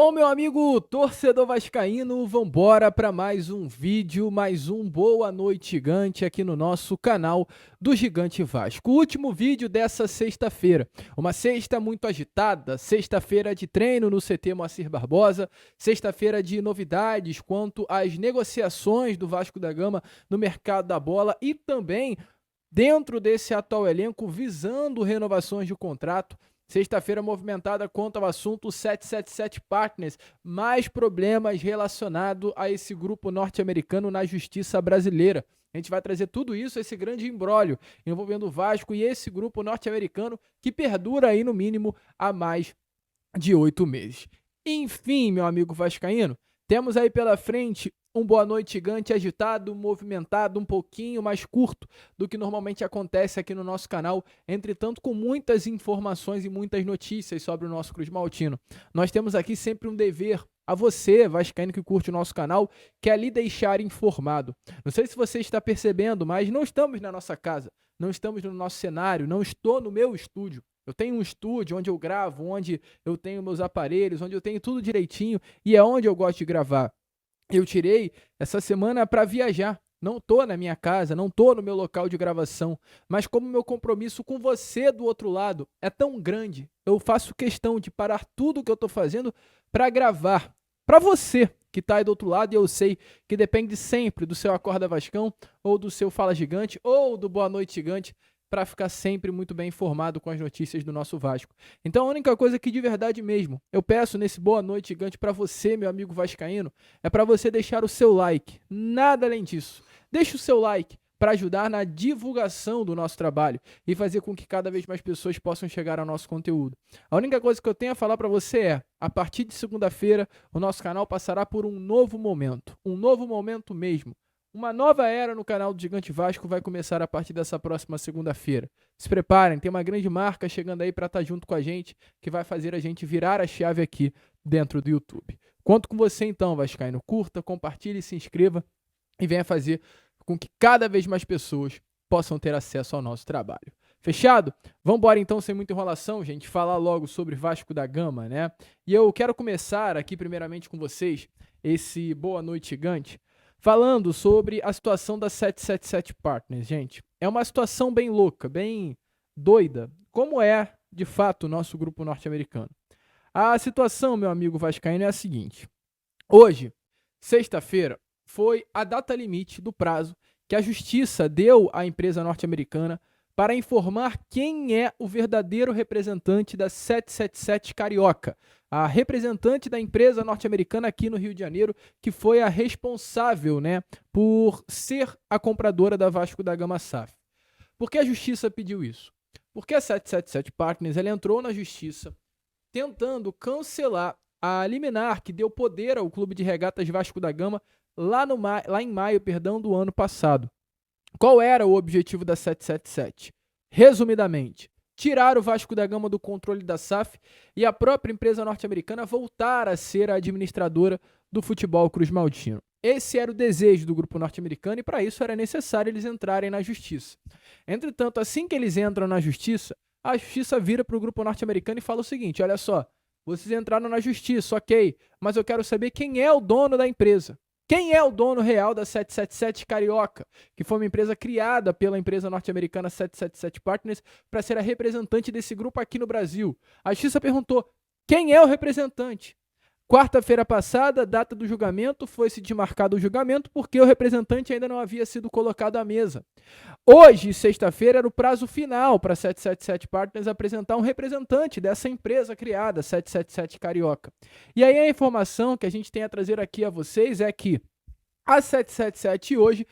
Bom, meu amigo torcedor vascaíno, vambora para mais um vídeo, mais um Boa Noite Gigante aqui no nosso canal do Gigante Vasco. O último vídeo dessa sexta-feira, uma sexta muito agitada, sexta-feira de treino no CT Moacir Barbosa, sexta-feira de novidades quanto às negociações do Vasco da Gama no mercado da bola e também dentro desse atual elenco visando renovações de contrato. Sexta-feira movimentada quanto ao assunto 777 Partners, mais problemas relacionados a esse grupo norte-americano na justiça brasileira. A gente vai trazer tudo isso, esse grande imbróglio envolvendo o Vasco e esse grupo norte-americano que perdura aí no mínimo há mais de 8 meses. Enfim, meu amigo vascaíno, temos aí pela frente um Boa Noite Gigante agitado, movimentado, um pouquinho mais curto do que normalmente acontece aqui no nosso canal, entretanto com muitas informações e muitas notícias sobre o nosso Cruz Maltino. Nós temos aqui sempre um dever a você, vascaíno que curte o nosso canal, que é lhe deixar informado. Não sei se você está percebendo, mas não estamos na nossa casa, não estamos no nosso cenário, não estou no meu estúdio. Eu tenho um estúdio onde eu gravo, onde eu tenho meus aparelhos, onde eu tenho tudo direitinho e é onde eu gosto de gravar. Eu tirei essa semana para viajar. Não estou na minha casa, não estou no meu local de gravação, mas como meu compromisso com você do outro lado é tão grande, eu faço questão de parar tudo o que eu estou fazendo para gravar. Para você que está aí do outro lado, e eu sei que depende sempre do seu Acorda Vascão, ou do seu Fala Gigante, ou do Boa Noite Gigante, para ficar sempre muito bem informado com as notícias do nosso Vasco. Então a única coisa que de verdade mesmo eu peço nesse Boa Noite Gigante para você, meu amigo vascaíno, é para você deixar o seu like, nada além disso. Deixe o seu like para ajudar na divulgação do nosso trabalho e fazer com que cada vez mais pessoas possam chegar ao nosso conteúdo. A única coisa que eu tenho a falar para você é, a partir de segunda-feira, o nosso canal passará por um novo momento mesmo. Uma nova era no canal do Gigante Vasco vai começar a partir dessa próxima segunda-feira. Se preparem, tem uma grande marca chegando aí para estar junto com a gente, que vai fazer a gente virar a chave aqui dentro do YouTube. Conto com você então, vascaíno. Curta, compartilhe, se inscreva e venha fazer com que cada vez mais pessoas possam ter acesso ao nosso trabalho. Fechado? Vamos embora então, sem muita enrolação, gente, falar logo sobre Vasco da Gama, né? E eu quero começar aqui primeiramente com vocês esse Boa Noite Gigante, falando sobre a situação da 777 Partners, gente. É uma situação bem louca, bem doida, como é, de fato, o nosso grupo norte-americano. A situação, meu amigo vascaíno, é a seguinte. Hoje, sexta-feira, foi a data limite do prazo que a justiça deu à empresa norte-americana para informar quem é o verdadeiro representante da 777 Carioca, a representante da empresa norte-americana aqui no Rio de Janeiro, que foi a responsável, né, por ser a compradora da Vasco da Gama SAF. Por que a justiça pediu isso? Porque a 777 Partners ela entrou na justiça tentando cancelar a liminar que deu poder ao Clube de Regatas Vasco da Gama lá em maio do ano passado. Qual era o objetivo da 777? Resumidamente, tirar o Vasco da Gama do controle da SAF e a própria empresa norte-americana voltar a ser a administradora do futebol Cruz Maltino. Esse era o desejo do grupo norte-americano e para isso era necessário eles entrarem na justiça. Entretanto, assim que eles entram na justiça, a justiça vira para o grupo norte-americano e fala o seguinte, olha só, vocês entraram na justiça, ok, mas eu quero saber quem é o dono da empresa. Quem é o dono real da 777 Carioca, que foi uma empresa criada pela empresa norte-americana 777 Partners para ser a representante desse grupo aqui no Brasil? A justiça perguntou, quem é o representante? Quarta-feira passada, data do julgamento, foi-se desmarcado o julgamento porque o representante ainda não havia sido colocado à mesa. Hoje, sexta-feira, era o prazo final para a 777 Partners apresentar um representante dessa empresa criada, 777 Carioca. E aí a informação que a gente tem a trazer aqui a vocês é que a 777 hoje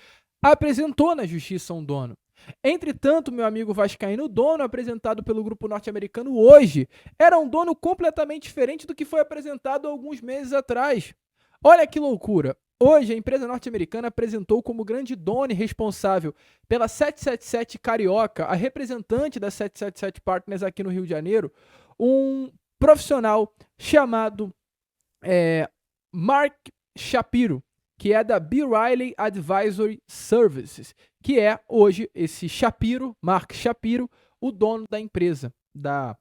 apresentou na justiça um dono. Entretanto, meu amigo vascaíno, o dono apresentado pelo grupo norte-americano hoje era um dono completamente diferente do que foi apresentado alguns meses atrás. Olha que loucura! Hoje, a empresa norte-americana apresentou como grande dono e responsável pela 777 Carioca, a representante da 777 Partners aqui no Rio de Janeiro, um profissional chamado Mark Shapiro, que é da B. Riley Advisory Services, que é hoje esse Shapiro, Mark Shapiro, o dono da empresa, da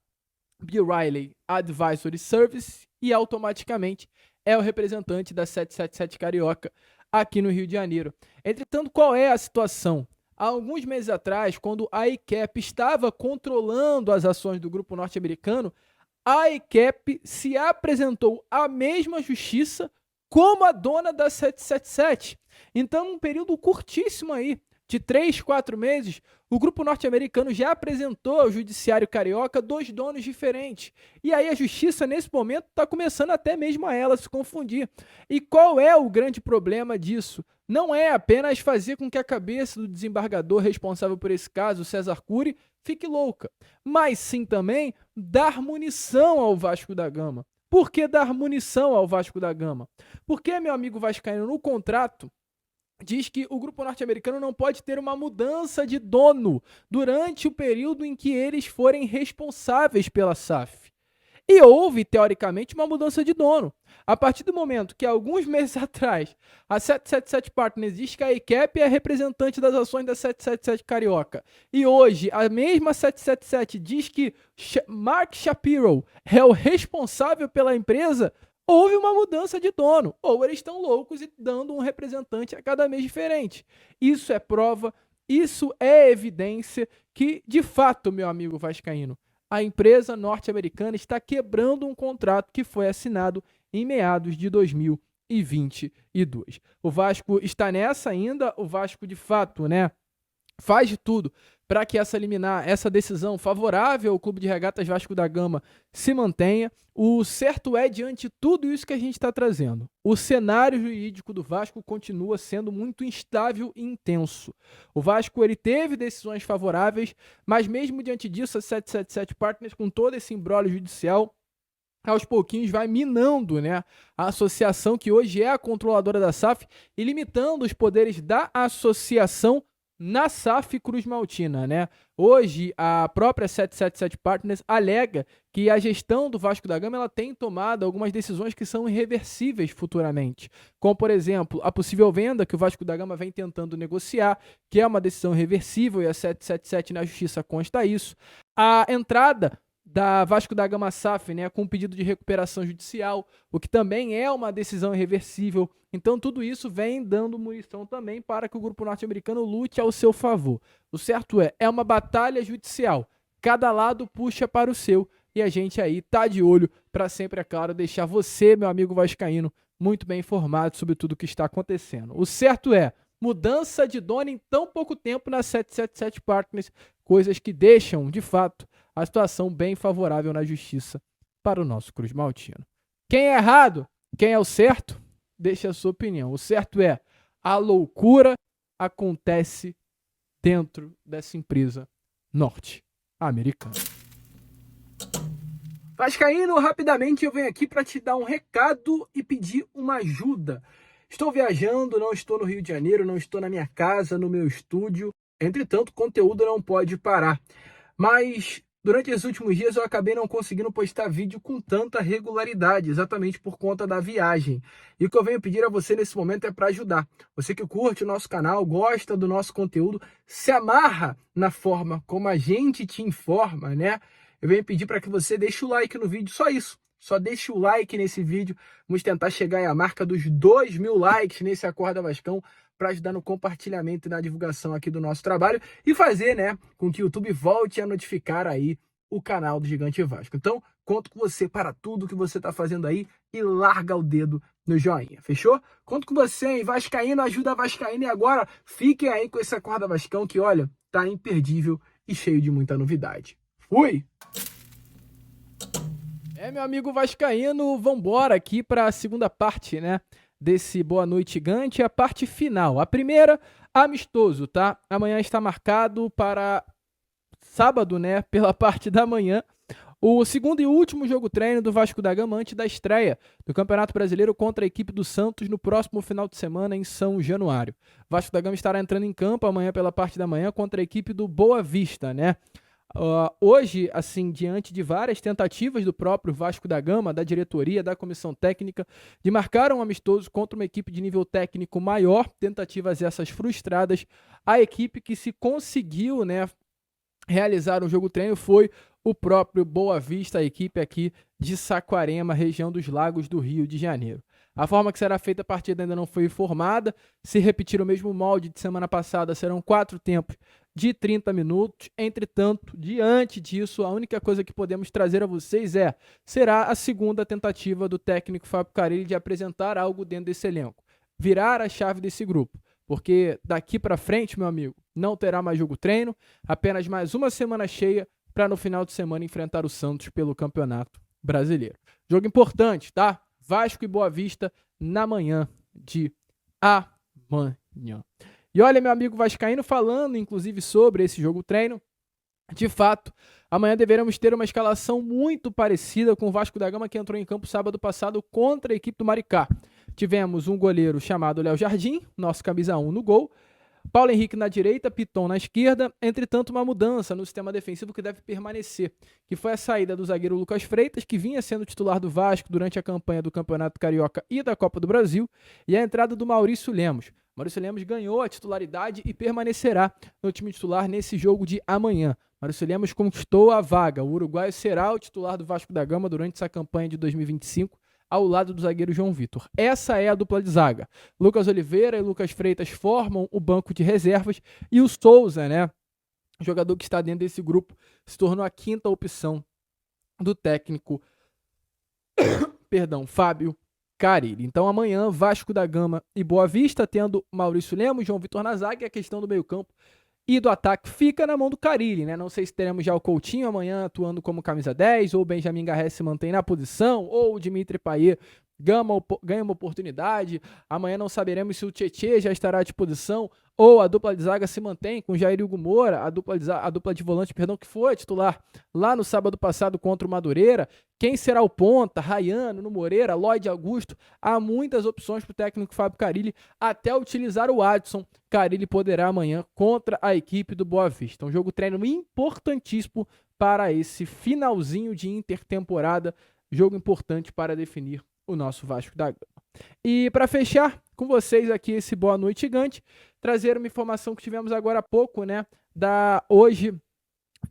B. Riley Advisory Services, e automaticamente é o representante da 777 Carioca aqui no Rio de Janeiro. Entretanto, qual é a situação? Há alguns meses atrás, quando a ICAP estava controlando as ações do grupo norte-americano, a ICAP se apresentou à mesma justiça como a dona da 777. Então, um período curtíssimo aí, de 3, 4 meses, o grupo norte-americano já apresentou ao judiciário carioca 2 donos diferentes. E aí a justiça, nesse momento, está começando até mesmo a ela se confundir. E qual é o grande problema disso? Não é apenas fazer com que a cabeça do desembargador responsável por esse caso, César Cury, fique louca, mas sim também dar munição ao Vasco da Gama. Por que dar munição ao Vasco da Gama? Porque, meu amigo vascaíno, no contrato diz que o grupo norte-americano não pode ter uma mudança de dono durante o período em que eles forem responsáveis pela SAF. E houve, teoricamente, uma mudança de dono. A partir do momento que, alguns meses atrás, a 777 Partners diz que a ICAP é representante das ações da 777 Carioca, e hoje a mesma 777 diz que Mark Shapiro é o responsável pela empresa, houve uma mudança de dono. Ou eles estão loucos e dando um representante a cada mês diferente. Isso é prova, isso é evidência que, de fato, meu amigo vascaíno, a empresa norte-americana está quebrando um contrato que foi assinado em meados de 2022. O Vasco está nessa ainda, o Vasco de fato, né, faz de tudo para que essa liminar, essa decisão favorável ao Clube de Regatas Vasco da Gama se mantenha. O certo é, diante de tudo isso que a gente está trazendo, o cenário jurídico do Vasco continua sendo muito instável e intenso. O Vasco ele teve decisões favoráveis, mas mesmo diante disso, a 777 Partners, com todo esse imbróglio judicial, aos pouquinhos vai minando, né, a associação que hoje é a controladora da SAF e limitando os poderes da associação na SAF Cruz Maltina, né? Hoje, a própria 777 Partners alega que a gestão do Vasco da Gama ela tem tomado algumas decisões que são irreversíveis futuramente, como, por exemplo, a possível venda que o Vasco da Gama vem tentando negociar, que é uma decisão irreversível e a 777 na justiça consta isso. A entrada da Vasco da Gama SAF, né, com pedido de recuperação judicial, o que também é uma decisão irreversível. Então tudo isso vem dando munição também para que o grupo norte-americano lute ao seu favor. O certo é uma batalha judicial. Cada lado puxa para o seu e a gente aí tá de olho para sempre, é claro, deixar você, meu amigo vascaíno, muito bem informado sobre tudo o que está acontecendo. O certo é mudança de dono em tão pouco tempo na 777 Partners, coisas que deixam, de fato, a situação bem favorável na justiça para o nosso Cruz Maltino. Quem é errado? Quem é o certo? Deixe a sua opinião. O certo é, a loucura acontece dentro dessa empresa norte-americana. Vascaíno, rapidamente eu venho aqui para te dar um recado e pedir uma ajuda. Estou viajando, não estou no Rio de Janeiro, não estou na minha casa, no meu estúdio. Entretanto, o conteúdo não pode parar. Mas durante esses últimos dias eu acabei não conseguindo postar vídeo com tanta regularidade, exatamente por conta da viagem. E o que eu venho pedir a você nesse momento é para ajudar. Você que curte o nosso canal, gosta do nosso conteúdo, se amarra na forma como a gente te informa, né? Eu venho pedir para que você deixe o like no vídeo, só isso. Só deixe o like nesse vídeo. Vamos tentar chegar à marca dos 2.000 likes nesse Acorda Vascão, para ajudar no compartilhamento e na divulgação aqui do nosso trabalho e fazer, né, com que o YouTube volte a notificar aí o canal do Gigante Vasco. Então, conto com você para tudo que você está fazendo aí e larga o dedo no joinha, fechou? Conto com você, hein? Vascaíno, ajuda a Vascaíno, e agora fiquem aí com esse Acorda Vascão que, olha, tá imperdível e cheio de muita novidade. Fui! Meu amigo vascaíno, vambora aqui para a segunda parte, né, desse Boa Noite Gigante, a parte final. A primeira, amistoso, tá? Amanhã está marcado para sábado, né, pela parte da manhã, o segundo e último jogo treino do Vasco da Gama antes da estreia do Campeonato Brasileiro contra a equipe do Santos no próximo final de semana em São Januário. O Vasco da Gama estará entrando em campo amanhã pela parte da manhã contra a equipe do Boa Vista, né? Hoje, assim, diante de várias tentativas do próprio Vasco da Gama, da diretoria, da comissão técnica, de marcar um amistoso contra uma equipe de nível técnico maior, tentativas essas frustradas, a equipe que se conseguiu, né, realizar um jogo treino foi o próprio Boa Vista, a equipe aqui de Saquarema, região dos Lagos do Rio de Janeiro. A forma que será feita a partida ainda não foi informada. Se repetir o mesmo molde de semana passada, serão 4 tempos de 30 minutos. Entretanto, diante disso, a única coisa que podemos trazer a vocês será a segunda tentativa do técnico Fábio Carille de apresentar algo dentro desse elenco. Virar a chave desse grupo. Porque daqui para frente, meu amigo, não terá mais jogo-treino, apenas mais uma semana cheia para no final de semana enfrentar o Santos pelo Campeonato Brasileiro. Jogo importante, tá? Vasco e Boa Vista na manhã de amanhã. E olha, meu amigo vascaíno, falando inclusive sobre esse jogo-treino, de fato, amanhã deveremos ter uma escalação muito parecida com o Vasco da Gama que entrou em campo sábado passado contra a equipe do Maricá. Tivemos um goleiro chamado Léo Jardim, nosso camisa 1 no gol, Paulo Henrique na direita, Piton na esquerda, entretanto uma mudança no sistema defensivo que deve permanecer, que foi a saída do zagueiro Lucas Freitas, que vinha sendo titular do Vasco durante a campanha do Campeonato Carioca e da Copa do Brasil, e a entrada do Maurício Lemos. Maurício Lemos ganhou a titularidade e permanecerá no time titular nesse jogo de amanhã. Maurício Lemos conquistou a vaga. O uruguaio será o titular do Vasco da Gama durante essa campanha de 2025, ao lado do zagueiro João Vitor. Essa é a dupla de zaga. Lucas Oliveira e Lucas Freitas formam o banco de reservas e o Souza, né, jogador que está dentro desse grupo, se tornou a quinta opção do técnico Fábio Carille. Então amanhã, Vasco da Gama e Boa Vista, tendo Maurício Lemos, João Vitor na zaga, e a questão do meio-campo e do ataque fica na mão do Carille, né? Não sei se teremos já o Coutinho amanhã atuando como camisa 10, ou o Benjamin Garré se mantém na posição, ou o Dimitri Payet ganha uma oportunidade. Amanhã não saberemos se o Tietê já estará à disposição, ou a dupla de zaga se mantém com Jair Hugo Moura, a dupla de volante, que foi titular lá no sábado passado contra o Madureira. Quem será o ponta? Rayano, no Moreira, Lloyd Augusto. Há muitas opções para o técnico Fábio Carille, até utilizar o Adson. Carille poderá amanhã contra a equipe do Boa Vista. Um jogo treino importantíssimo para esse finalzinho de intertemporada. Jogo importante para definir o nosso Vasco da Gama. E para fechar com vocês aqui esse Boa Noite Gigante, trazer uma informação que tivemos agora há pouco, né, da hoje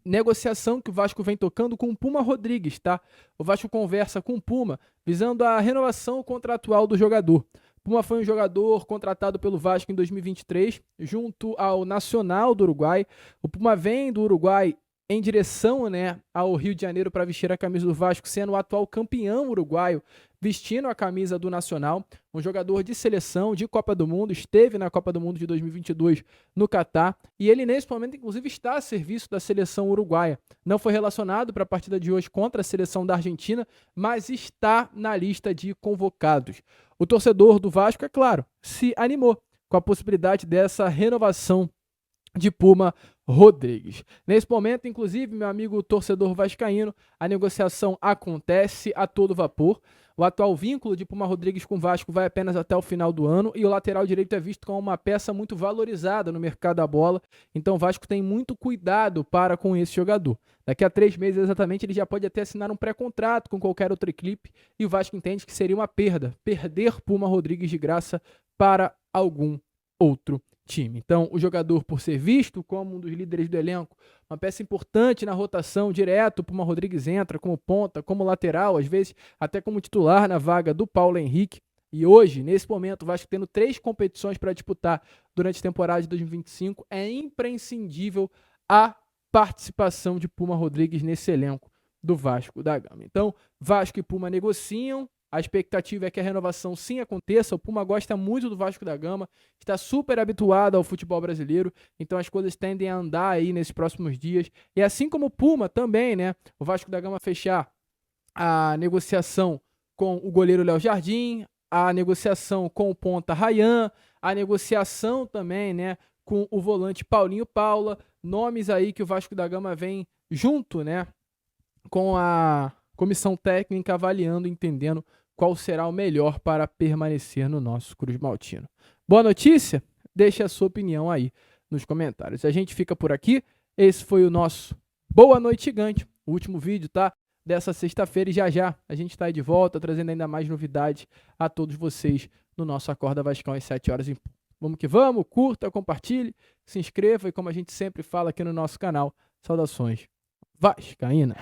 negociação que o Vasco vem tocando com o Puma Rodrigues, tá? O Vasco conversa com o Puma visando a renovação contratual do jogador. Puma foi um jogador contratado pelo Vasco em 2023 junto ao Nacional do Uruguai. O Puma vem do Uruguai em direção, né, ao Rio de Janeiro para vestir a camisa do Vasco, sendo o atual campeão uruguaio, vestindo a camisa do Nacional. Um jogador de seleção, de Copa do Mundo, esteve na Copa do Mundo de 2022 no Catar, e ele nesse momento inclusive está a serviço da seleção uruguaia. Não foi relacionado para a partida de hoje contra a seleção da Argentina, mas está na lista de convocados. O torcedor do Vasco, é claro, se animou com a possibilidade dessa renovação de Puma Rodrigues. Nesse momento, inclusive, meu amigo torcedor vascaíno, a negociação acontece a todo vapor. O atual vínculo de Puma Rodrigues com o Vasco vai apenas até o final do ano e o lateral direito é visto como uma peça muito valorizada no mercado da bola. Então o Vasco tem muito cuidado para com esse jogador. Daqui a 3 meses exatamente ele já pode até assinar um pré-contrato com qualquer outra equipe e o Vasco entende que seria uma perda, perder Puma Rodrigues de graça para algum outro time. Então, o jogador, por ser visto como um dos líderes do elenco, uma peça importante na rotação, direto, Puma Rodrigues entra como ponta, como lateral, às vezes até como titular na vaga do Paulo Henrique. E hoje, nesse momento, o Vasco tendo 3 competições para disputar durante a temporada de 2025, é imprescindível a participação de Puma Rodrigues nesse elenco do Vasco da Gama. Então, Vasco e Puma negociam. A expectativa é que a renovação sim aconteça. O Puma gosta muito do Vasco da Gama, está super habituado ao futebol brasileiro, então as coisas tendem a andar aí nesses próximos dias. E assim como o Puma também, né? O Vasco da Gama fechar a negociação com o goleiro Léo Jardim, a negociação com o ponta Rayan, a negociação também, né, com o volante Paulinho Paula, nomes aí que o Vasco da Gama vem junto, né, com a comissão técnica avaliando, entendendo qual será o melhor para permanecer no nosso Cruz Maltino. Boa notícia? Deixe a sua opinião aí nos comentários. A gente fica por aqui. Esse foi o nosso Boa Noite Gigante, o último vídeo, tá? Dessa sexta-feira, e já a gente está aí de volta, trazendo ainda mais novidades a todos vocês no nosso Acorda Vascão às 7 horas em ponto. Vamos que vamos, curta, compartilhe, se inscreva e como a gente sempre fala aqui no nosso canal, saudações vascaína.